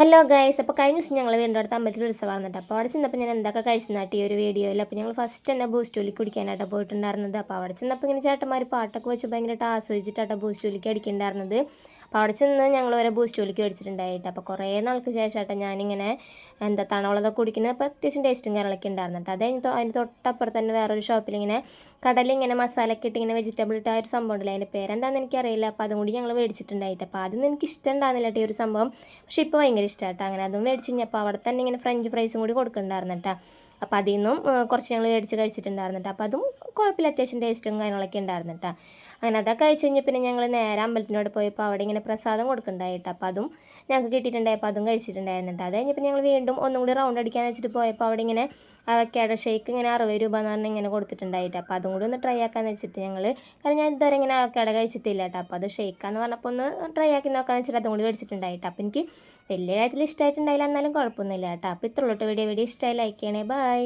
Hello guys, അപ്പോൾ കഴിഞ്ഞ ദിവസം ഞങ്ങൾ വീണ്ടും അടുത്ത് അമ്പലത്തിൽ ഉത്സവമായിരുന്നിട്ട് അപ്പോൾ അവിടെ ചെന്നപ്പോൾ ഞാൻ എന്തൊക്കെ കഴിച്ചെന്നാട്ടി ഈ ഒരു വീഡിയോയിൽ. അപ്പോൾ ഞങ്ങൾ ഫസ്റ്റ് തന്നെ ബൂസ്റ്റോലിക്ക് കുടിക്കാനായിട്ട് പോയിട്ടുണ്ടായിരുന്നത്. അപ്പോൾ അവിടെ ചെന്നപ്പോൾ ഇങ്ങനെ ചേട്ടന്മാർ പാട്ടൊക്കെ വെച്ച് ഭയങ്കരമായിട്ട് ആസ്വദിച്ചിട്ടാണ് ബൂസ്റ്റോലിക്ക് അടിക്കുന്നുണ്ടായിരുന്നത്. അപ്പോൾ അവിടെ ചെന്ന് ഞങ്ങൾ വരെ ബൂസ്റ്റോലിക്ക് മേടിച്ചിട്ടുണ്ടായിട്ട് അപ്പോൾ കുറേ നാൾക്ക് ശേഷമായിട്ട് ഞാനിങ്ങനെ തണവളതൊക്കെ കുടിക്കുന്നത്. അപ്പോൾ അത്യാവശ്യം ടേസ്റ്റും കാര്യങ്ങളൊക്കെ ഉണ്ടായിരുന്നിട്ട് അതിന് തൊട്ടപ്പുറത്ത് തന്നെ വേറൊരു ഷോപ്പിൽ ഇങ്ങനെ കടലിങ്ങനെ മസാലയൊക്കെ ഇട്ട് ഇങ്ങനെ വെജിറ്റബിൾ ഇട്ട് ആ ഒരു സംഭവം ഉണ്ടല്ലോ, അതിൻ്റെ പേരെന്താണെന്ന് എനിക്കറിയില്ല. അപ്പോൾ അതും കൂടി ഞങ്ങൾ മേടിച്ചിട്ടുണ്ടായിട്ട് അപ്പോൾ അതൊന്നും എനിക്ക് ഇഷ്ടം ഉണ്ടായിരുന്നില്ല ഈ ഒരു സംഭവം. പക്ഷേ ഇപ്പോൾ ഭയങ്കര ഇഷ്ടമായിട്ടോ. അങ്ങനെ അതും മേടിച്ച് കഴിഞ്ഞപ്പോൾ അവിടെ തന്നെ ഇങ്ങനെ ഫ്രഞ്ച് ഫ്രൈസും കൂടി കൊടുക്കുന്നുണ്ടായിരുന്നു കേട്ടോ. അപ്പോൾ അതിൽ നിന്നും കുറച്ച് ഞങ്ങൾ മേടിച്ച് കഴിച്ചിട്ടുണ്ടായിരുന്നു. അപ്പോൾ അതും കുഴപ്പമില്ല, അത്യാവശ്യം ടേസ്റ്റും കാര്യങ്ങളൊക്കെ ഉണ്ടായിരുന്നു കേട്ടോ. അങ്ങനെ അതൊക്കെ കഴിച്ച് കഴിഞ്ഞ് പിന്നെ ഞങ്ങൾ നേരെ അമ്പലത്തിനോട് പോയപ്പോൾ അവിടെ ഇങ്ങനെ പ്രസാദം കൊടുക്കുന്നുണ്ടായിട്ട് അപ്പോൾ അതും ഞങ്ങൾക്ക് കിട്ടിയിട്ടുണ്ടായപ്പോൾ അതും കഴിച്ചിട്ടുണ്ടായിരുന്നുണ്ട്. അത് കഴിഞ്ഞപ്പോൾ ഞങ്ങൾ വീണ്ടും ഒന്നും കൂടി റൗണ്ട് അടിക്കാന്ന് വെച്ചിട്ട് പോയപ്പോൾ അവിടെ ഇങ്ങനെ അവക്കാഡോ ഷേക്ക് ഇങ്ങനെ 60 രൂപ എന്ന് പറഞ്ഞാൽ ഇങ്ങനെ കൊടുത്തിട്ടുണ്ടായിട്ട് അപ്പോൾ അതും കൂടി ഒന്ന് ട്രൈ ആക്കാമെന്ന് വെച്ചിട്ട് ഞങ്ങൾ, കാരണം ഞാൻ ഇതുവരെ ഇങ്ങനെ അവക്കാഡോ കഴിച്ചിട്ടില്ല കേട്ടോ. അപ്പോൾ അത് ഷേക്കാന്ന് പറഞ്ഞപ്പോൾ ഒന്ന് ട്രൈ ആക്കി നോക്കാമെന്ന് വെച്ചിട്ട് അതും കൂടി മേടിച്ചിട്ടുണ്ടായിട്ട് അപ്പോൾ എനിക്ക് വലിയ കാര്യത്തിൽ ഇഷ്ടമായിട്ടുണ്ടായില്ല, എന്നാലും കുഴപ്പമൊന്നുമില്ല കേട്ടോ. അപ്പോൾ ഇത്രയുള്ളൂ വീഡിയോ ഇഷ്ടമായി ലൈക്ക് ചെയ്യണേ. ബൈ.